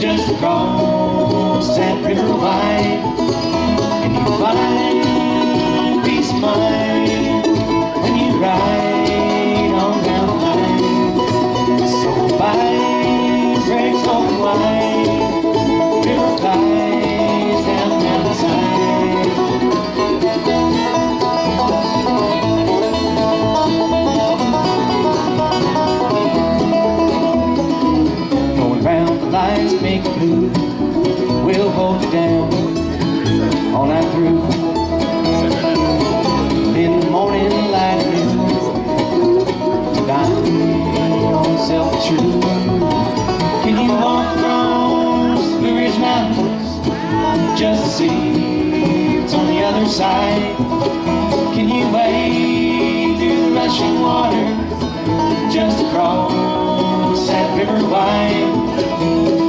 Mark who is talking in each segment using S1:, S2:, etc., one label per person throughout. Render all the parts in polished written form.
S1: just across that river wide, and you find peace of mind when you ride on down the line. So by breaks open wide, river glides down the mountainside. Going round the lights make it blue, we'll hold you down all night through. In the morning light of noon, dying on self-true. Can you walk across the Blue Ridge Mountains just to see what's on the other side? Can you wade through the rushing water just across that river wide?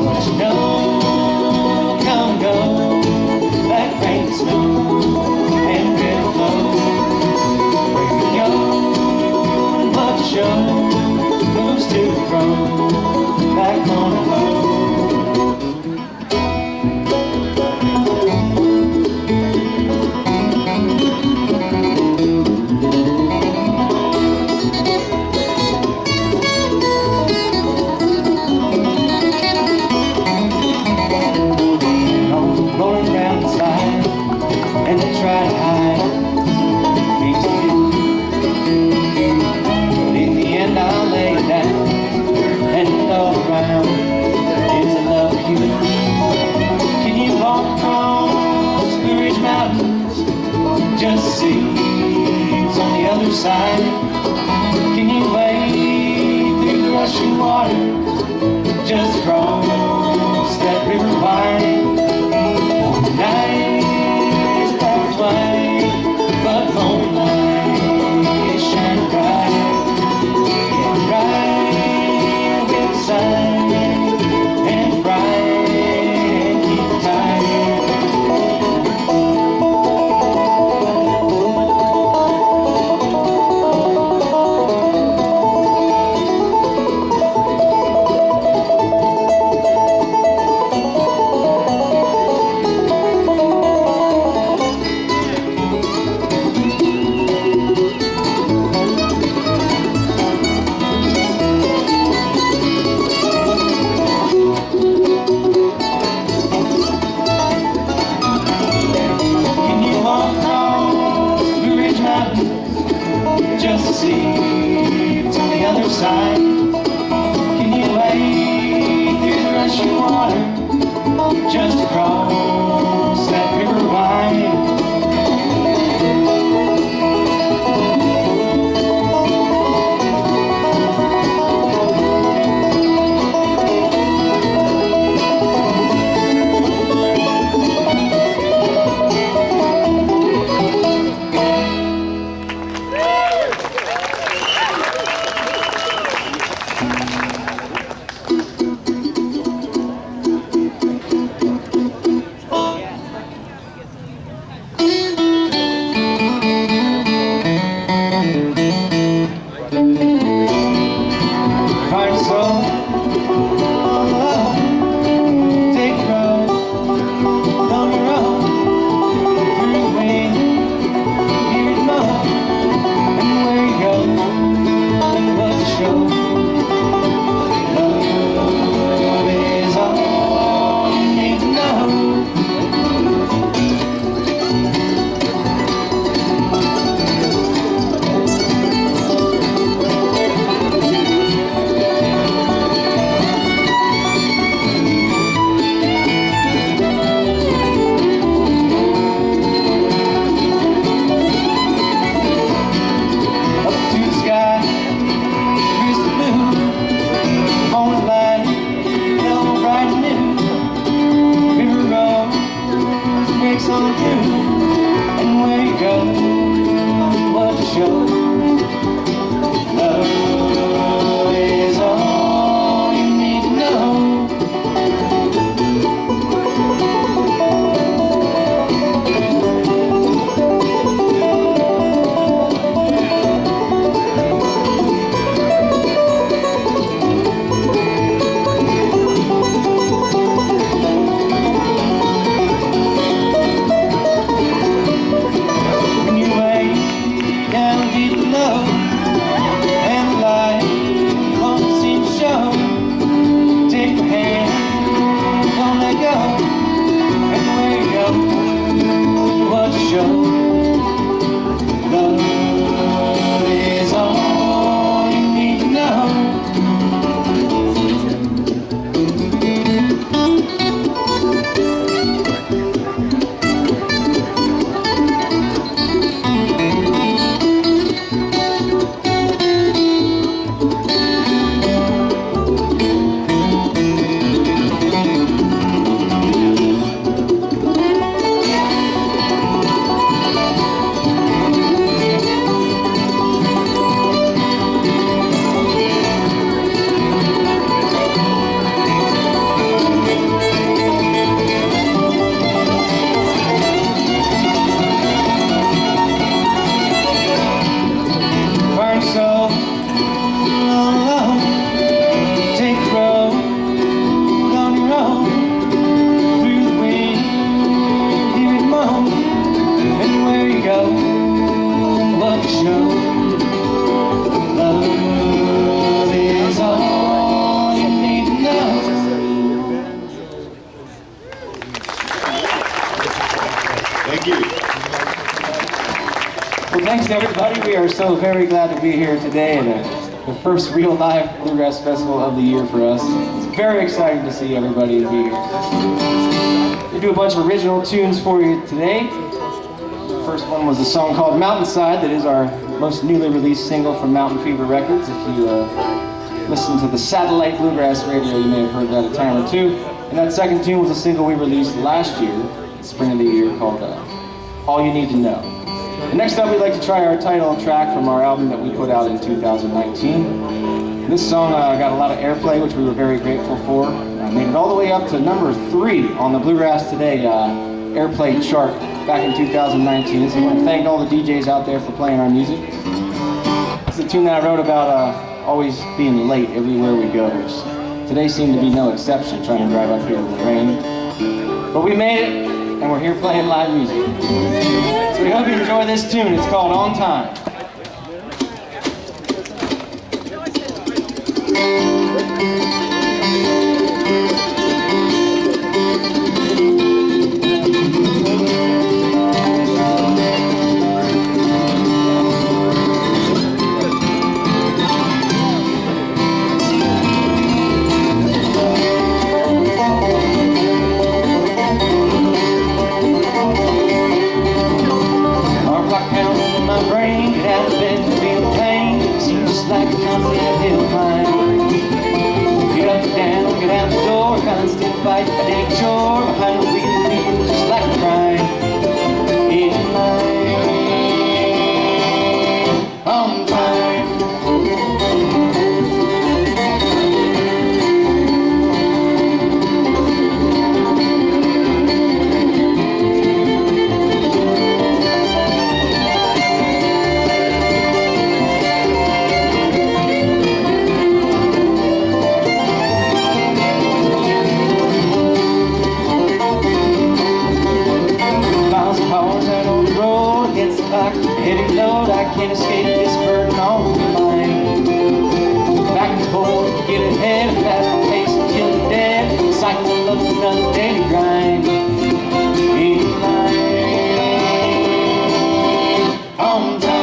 S1: But you know, come go, like rain and snow and river flow. Where you go and what you show moves to and fro back on the road. Rolling down the side and they try to hide things to do, but in the end I'll lay it down, and all around is a love for you. Can you walk across the Blue Ridge Mountains just to see what's on the other side? Can you wade through the rushing water just across that river wide? The night is black and white, but moonlight is shining bright. Get right with the sun and bright and keep it tight. everybody. We are so very glad to be here today at the first real live Bluegrass Festival of the year for us. It's very exciting to see everybody be here. We do a bunch of original tunes for you today. The first one was a song called Mountainside that is our most newly released single from Mountain Fever Records. If you listen to the satellite Bluegrass radio, you may have heard that a time or two. And that second tune was a single we released last year, the spring of the year, called All You Need to Know. And next up, we'd like to try our title track from our album that we put out in 2019. This song got a lot of airplay, which we were very grateful for. Made it all the way up to number 3 on the Bluegrass Today airplay chart back in 2019. So I want to thank all the DJs out there for playing our music. It's a tune that I wrote about always being late everywhere we go, which today seemed to be no exception, trying to drive up here in the rain. But we made it, and we're here playing live music. So we hope you enjoy this tune. It's called On Time. Fight a day chore behind the wheel, just like a crime in line on time. Heavy load, I can't escape this burden on my mind. Back and forth, get ahead, fast pace, kill the dead. Cycle of another daily grind. In line, on time.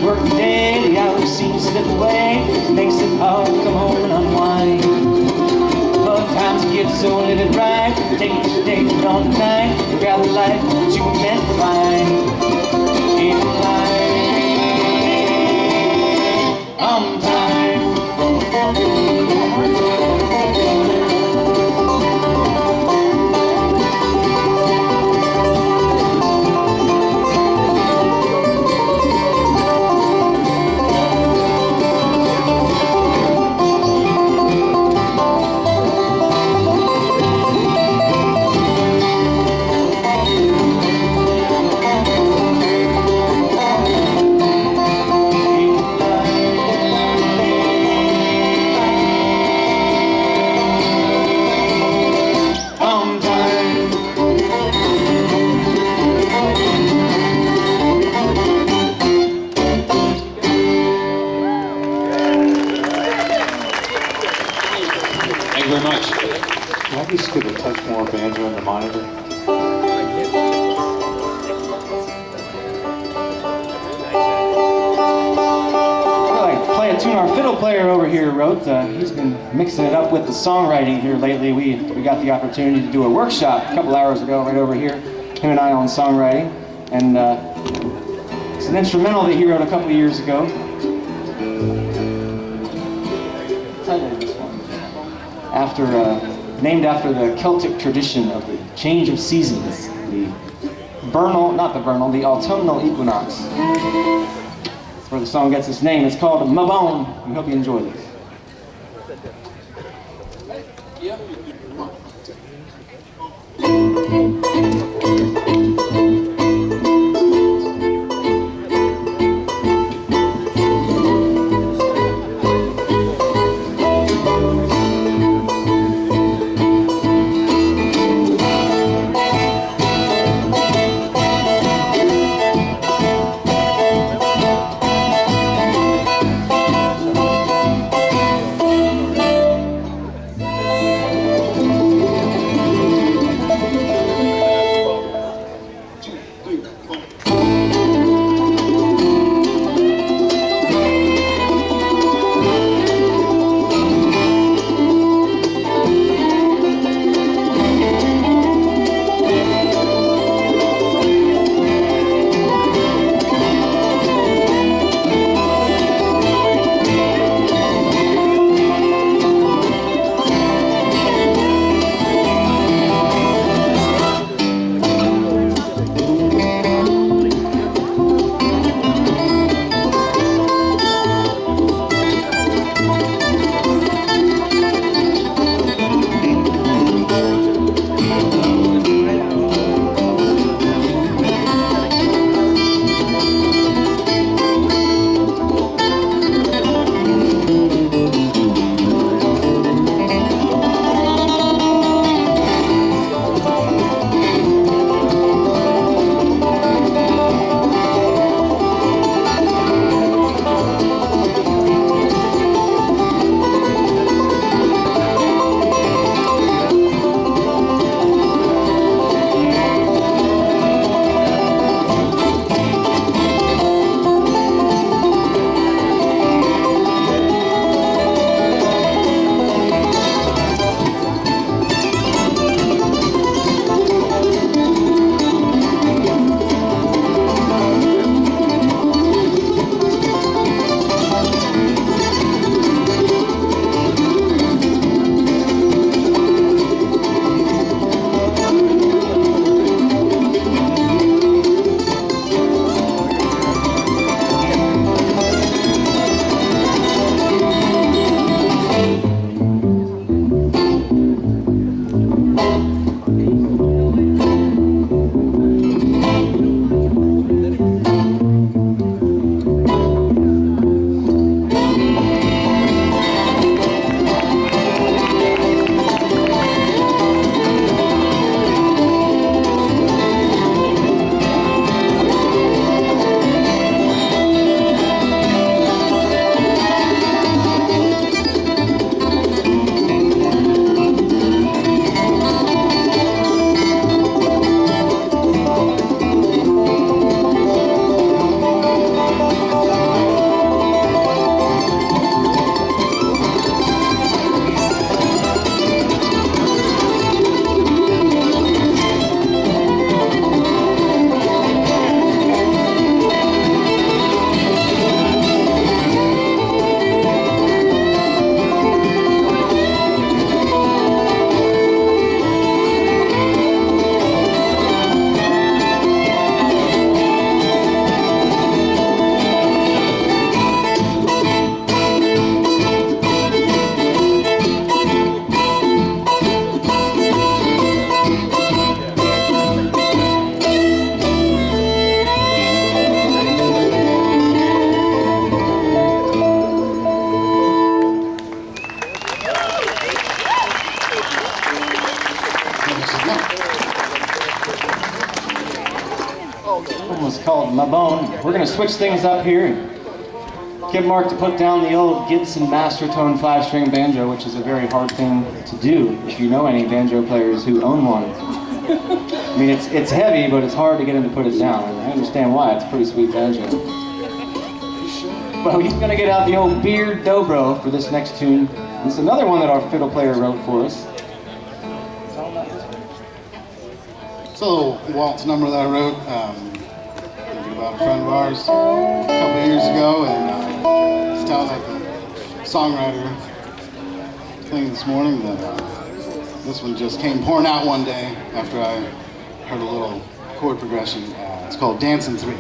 S1: Work day, the hours seem to slip away. Makes it hard to come home and unwind. But times get so live it right. Take it today, put on tonight. Grab the life that you were meant to find. In line, on time.
S2: Thank you very much. Can I just get a touch more banjo in the monitor?
S1: Play a tune our fiddle player over here wrote. He's been mixing it up with the songwriting here lately. We got the opportunity to do a workshop a couple hours ago right over here, him and I on songwriting. And it's an instrumental that he wrote a couple of years ago. Named after the Celtic tradition of the change of seasons, the the autumnal equinox. That's where the song gets its name. It's called Ma Bone. We hope you enjoy this. One was called My Bone. We're going to switch things up here and get Mark to put down the old Gibson Master Tone 5-string banjo, which is a very hard thing to do if you know any banjo players who own one. I mean, it's heavy, but it's hard to get him to put it down. And I understand why. It's a pretty sweet banjo. Well, he's going to get out the old Beard Dobro for this next tune. This is another one that our fiddle player wrote for us.
S3: It's a little waltz number that I wrote, thinking about a friend of ours a couple of years ago, and just telling the songwriter thing this morning that this one just came pouring out one day after I heard a little chord progression. It's called Dancing 3.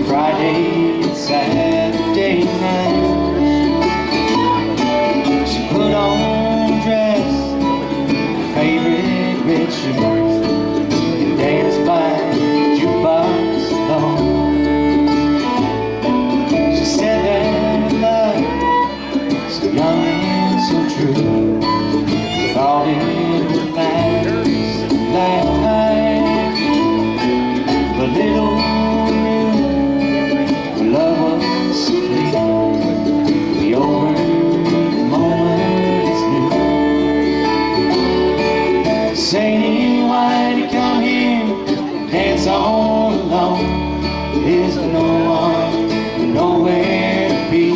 S1: Friday and Saturday night, she put on a dress, her favorite red shoes, and danced by the jukebox alone. She said that love, so young and so true, thought it would last a lifetime, but little love was sweet, the over moments new. Say, why'd you come here, dance all alone? There's no one, nowhere to be.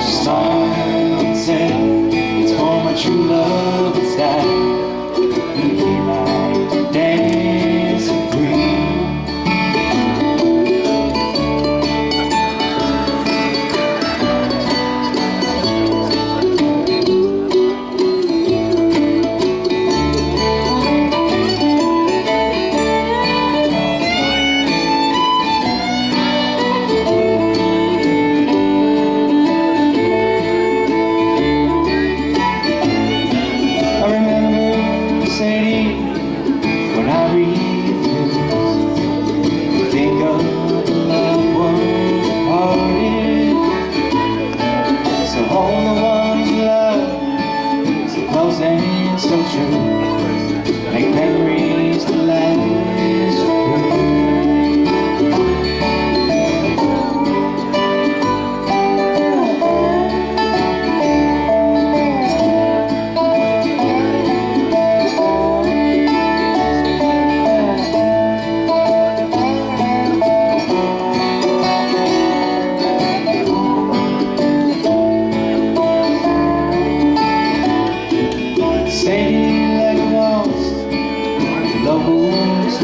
S1: She smiled and said, it's for my true love that's died. We like to dance and free. When I read this, think of the loved ones departed. So hold the ones you love, so close and so true. Make memories to last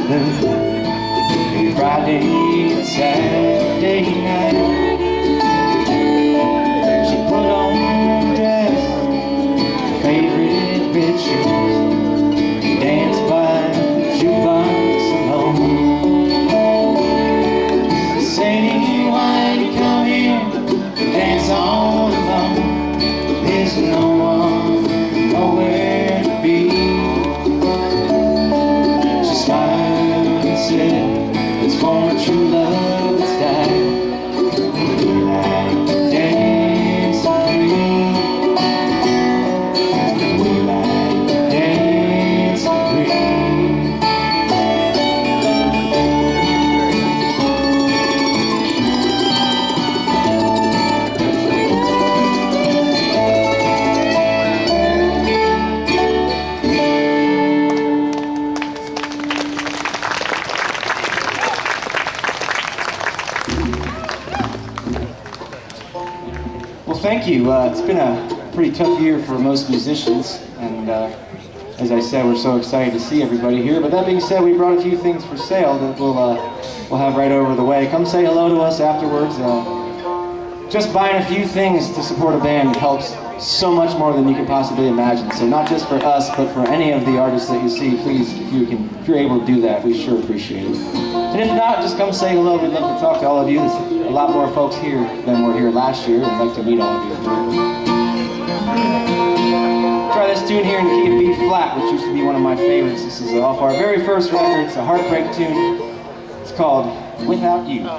S1: through. Friday and Saturday night, she put on a dress, her favorite red shoes, danced by the jukebox alone. Say, why'd you come here, dance all alone? There's no one, nowhere to be. She smiled and said, it's for my true love that's died. We like to dance and free. We like to dance and free. Well, thank you. It's been a pretty tough year for most musicians, and as I said, we're so excited to see everybody here. But that being said, we brought a few things for sale that we'll have right over the way. Come say hello to us afterwards. Just buying a few things to support a band helps so much more than you can possibly imagine. So not just for us, but for any of the artists that you see, please, if you're able to do that, we sure appreciate it. And if not, just come say hello. We'd love to talk to all of you. There's a lot more folks here than were here last year. We'd like to meet all of you. Try this tune here in key of B flat, which used to be one of my favorites. This is off our very first record. It's a heartbreak tune. It's called Without You.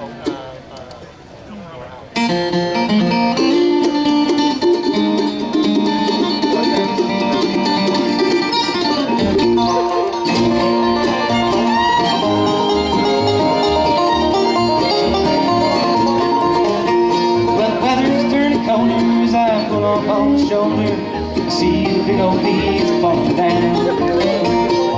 S1: On the shoulder, see the big old leaves falling down.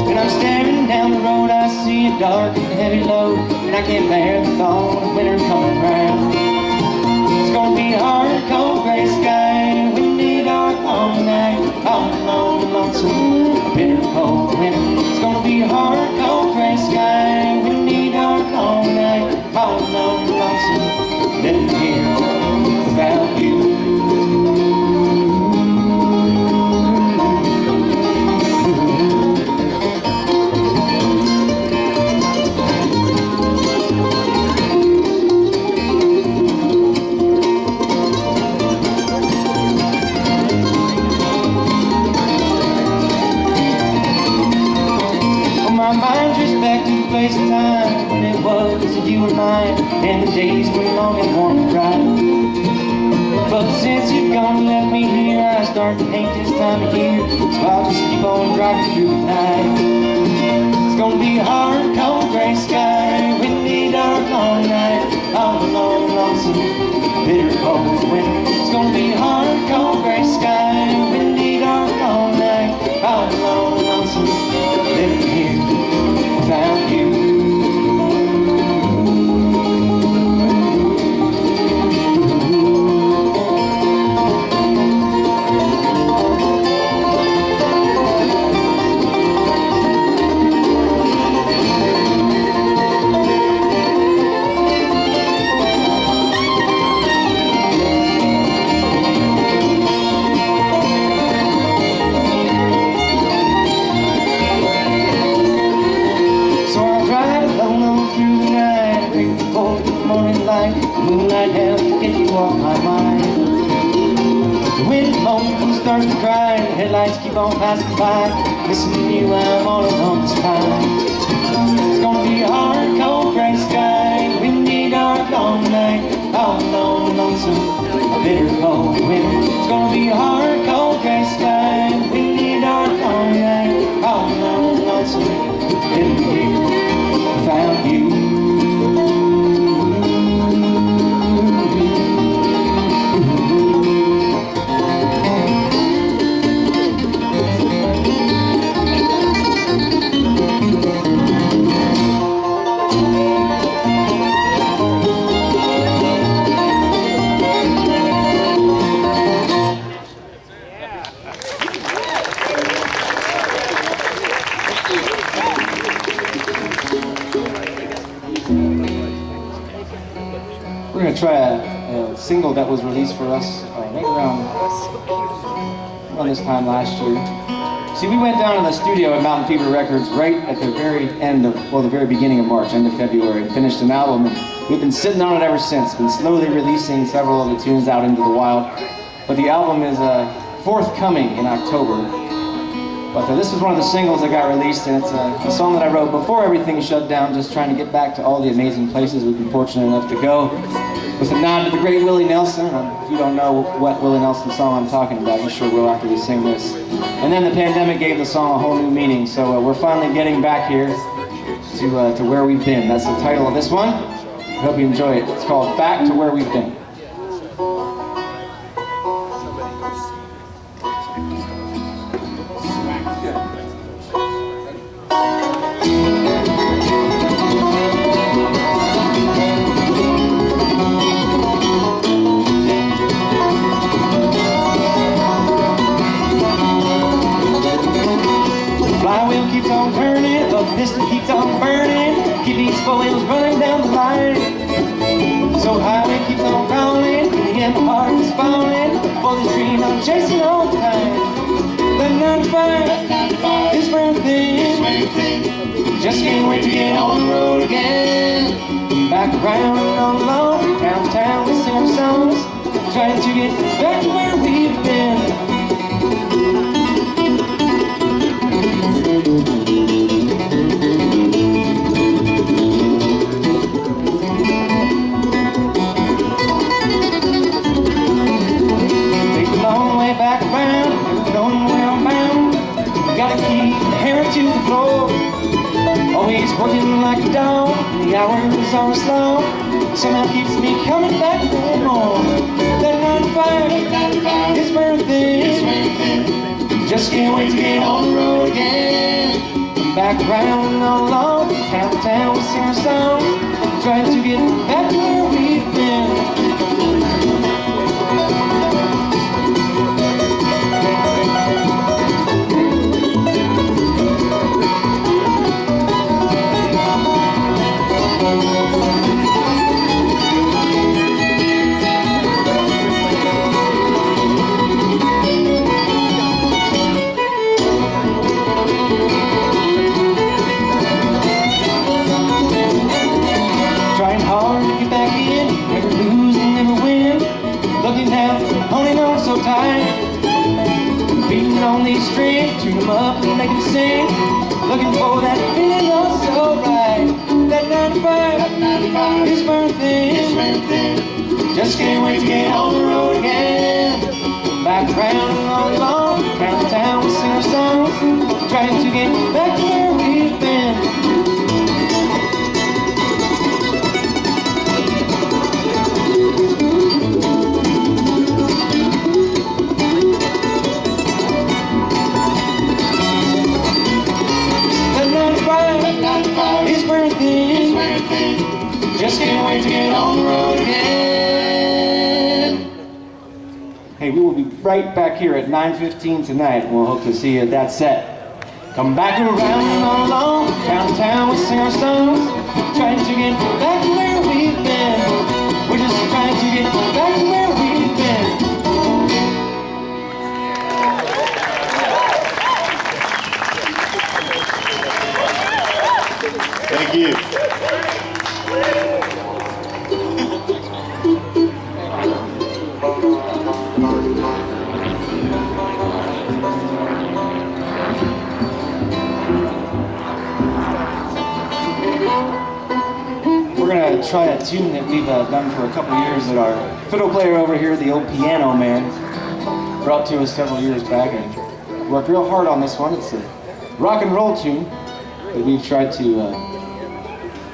S1: When I'm staring down the road, I see a dark and heavy load, and I can't bear the thought of winter coming round. It's gonna be be hard, cold, gray sky, windy, dark, long night, all alone, lonesome, bitter, cold winter. It's gonna be hard, cold, gray sky, windy, dark, long night, all alone, lonesome, living here without you. My mind drifts back to the place and time when it was you and mine, and the days were long and warm and bright. But since you've gone and left me here, I start to hate this time of year, so I'll just keep on driving through the night. It's gonna be hard, cold, gray sky, windy, dark, long night, all alone, lonesome, bitter, cold winter. It's gonna be hard, cold, gray sky, windy, dark, long night, all alone, lonesome, living here without you. Moonlight helps to get you off my mind. The wind blows, starts to cry, the headlights keep on passing by. Missing you, I'm all alone this time. It's gonna be a hard, cold, gray sky, windy, dark, long night, all alone, lonesome, bitter, cold winter. It's gonna be a hard, cold, gray sky, windy, dark, long night, all alone, lonesome, living here without you. We're going to try a single that was released for us maybe around this time last year. See, we went down to the studio at Mountain Fever Records right at the very end of, well, the very beginning of March, end of February, and finished an album. And we've been sitting on it ever since, been slowly releasing several of the tunes out into the wild. But the album is forthcoming in October. But this is one of the singles that got released, and it's a song that I wrote before everything shut down, just trying to get back to all the amazing places we've been fortunate enough to go. With a nod to the great Willie Nelson. If you don't know what Willie Nelson song I'm talking about, you sure will after we sing this. And then the pandemic gave the song a whole new meaning, so we're finally getting back here to where we've been. That's the title of this one. I hope you enjoy it. It's called Back to Where We've Been. Flywheel keeps on turning, the piston keeps on burning, keep these four wheels running down the line. So highway keeps on calling, and my heart is falling for this dream I'm chasing all the time. That 95 is brand thing, just can't wait to get on the road again. Back around and along, downtown we sing our songs, trying to get back to where we've been. To the floor, always working like a dog, and the hours are slow, somehow keeps me coming back for more. That 95 is burning thin, just can't wait to get on the road again. Back around and along, downtown we sing our songs, trying to get back to where we've been. him up and make him sing. Looking for that feeling you're so right. That 95 is burning thin. Just can't wait to get on the road again. Back around and along, around the town we sing our songs, trying to get back to where we've been. It's burning thin. Just can't wait to get on the road again. Hey, we will be right back here at 9:15 tonight. We'll hope to see you at that set. Come back around and along, downtown we sing our songs, trying to get back to where we've been. We're just trying to get back to where we've been.
S2: Thank you.
S1: We're going to try a tune that we've done for a couple of years that our fiddle player over here, the old piano man, brought to us several years back and worked real hard on this one. It's a rock and roll tune that we've tried to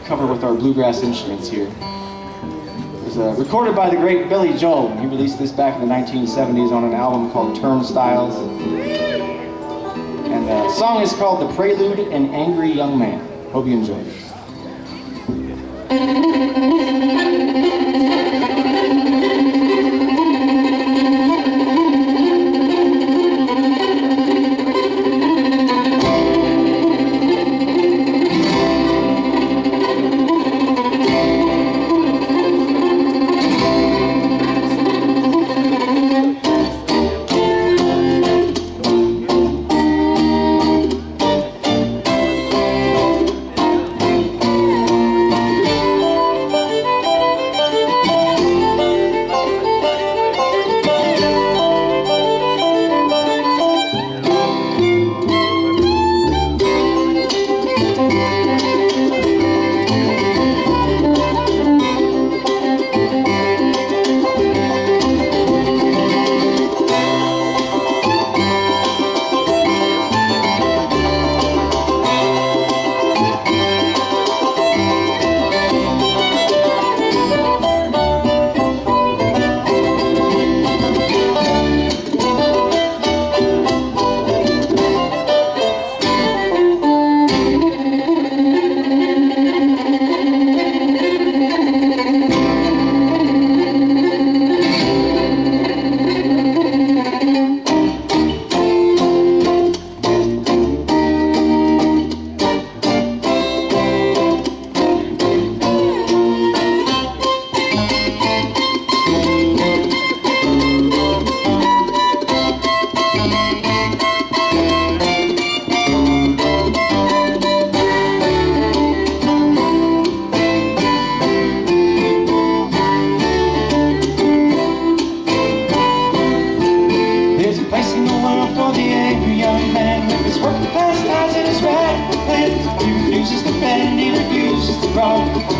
S1: cover with our bluegrass instruments here. It was recorded by the great Billy Joel. He released this back in the 1970s on an album called Turnstiles. And the song is called The Prelude and Angry Young Man. Hope you enjoy it.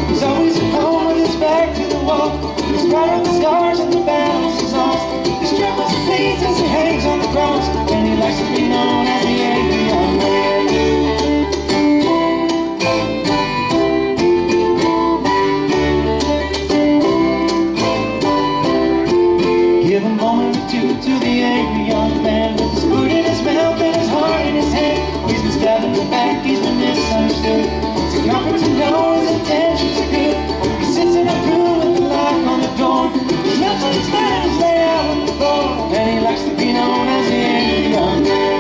S1: He's always at home with his back to the wall. He's proud of the scars and the battles he's lost. His trembles and bleeds as he hangs on the cross, and he likes to be known as the angry young man. Give a moment or two to the angry young man, with his food in his mouth and his heart in his hand. He's been stabbed in the back, he's been misunderstood. It's a comfort to know his intentions are good. He sits in a room with the lock on the door. He's not so excited as lay out on the floor, and he likes to be known as the angry young man.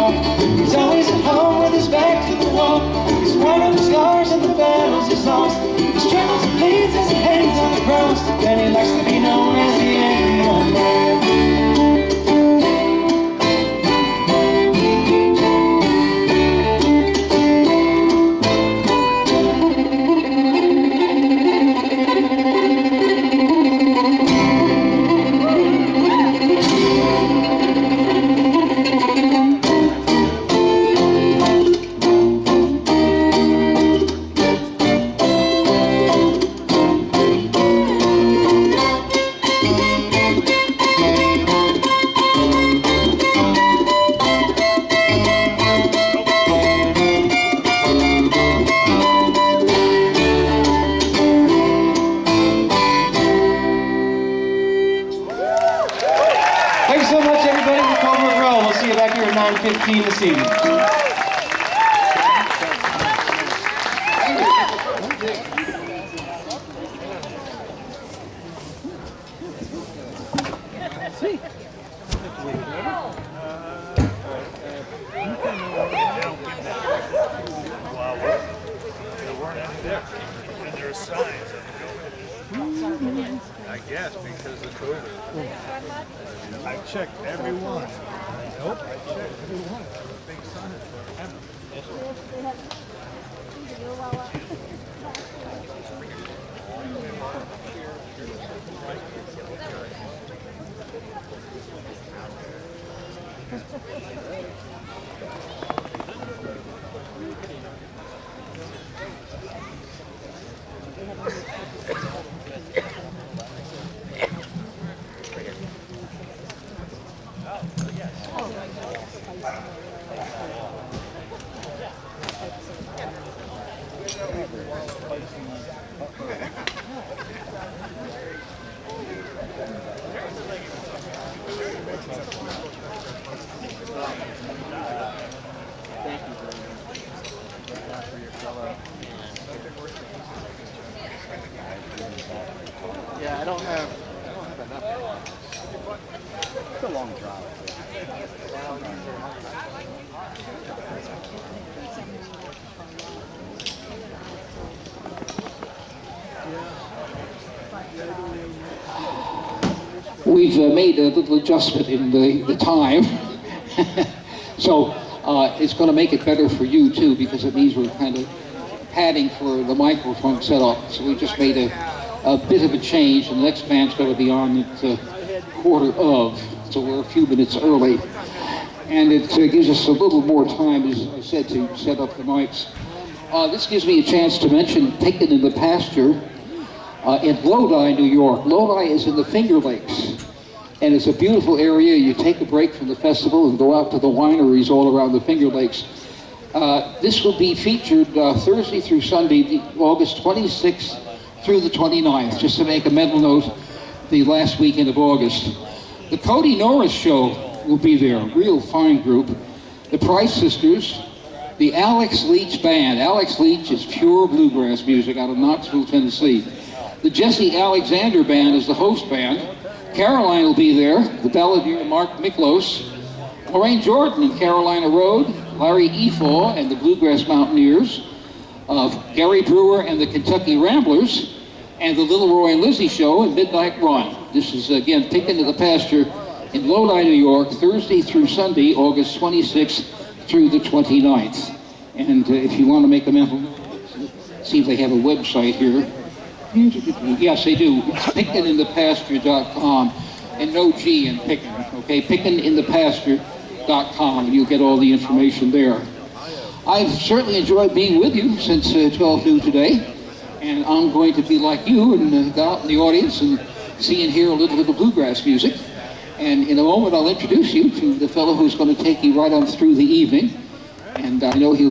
S1: all. He's always at home with his back to the wall. He's worn up the scars of the battles he's lost. He struggles and bleeds as he hangs on the cross. And he likes to be known as the angry young man. Thanks so much, everybody, for Colebrook Road. We'll see you back here at 9:15 this evening.
S4: I guess because of COVID. I checked every one. Nope, I checked every one. Big son.
S3: Yeah, I don't have enough. It's a long drive.
S5: We've made a little adjustment in the time, so it's going to make it better for you too, because it means we're kind of padding for the microphone setup. So we just made a bit of a change, and the next band's going to be on at 1:15, so we're a few minutes early. And it gives us a little more time, as I said, to set up the mics. This gives me a chance to mention Pickin' in the Pasture in Lodi, New York. Lodi is in the Finger Lakes, and it's a beautiful area. You take a break from the festival and go out to the wineries all around the Finger Lakes. This will be featured Thursday through Sunday, August 26th through the 29th, just to make a mental note, the last weekend of August. The Cody Norris Show will be there, real fine group. The Price Sisters, the Alex Leach Band. Alex Leach is pure bluegrass music out of Knoxville, Tennessee. The Jesse Alexander Band is the host band. Caroline will be there, the balladeer Mark Miklos, Lorraine Jordan and Carolina Road, Larry Efaw and the Bluegrass Mountaineers, Gary Brewer and the Kentucky Ramblers, and the Little Roy and Lizzie Show and Midnight Run. This is, again, Pickin' in the Pasture in Lodi, New York, Thursday through Sunday, August 26th through the 29th. And if you want to make a mental note, see if they have a website here. Yes, they do. It's pickininthepasture.com, and no G in Pickin', okay? Pickininthepasture.com, and you'll get all the information there. I've certainly enjoyed being with you since 12 noon today, and I'm going to be like you and go out in the audience and see and hear a little bit of bluegrass music. And in a moment, I'll introduce you to the fellow who's going to take you right on through the evening, and I know he'll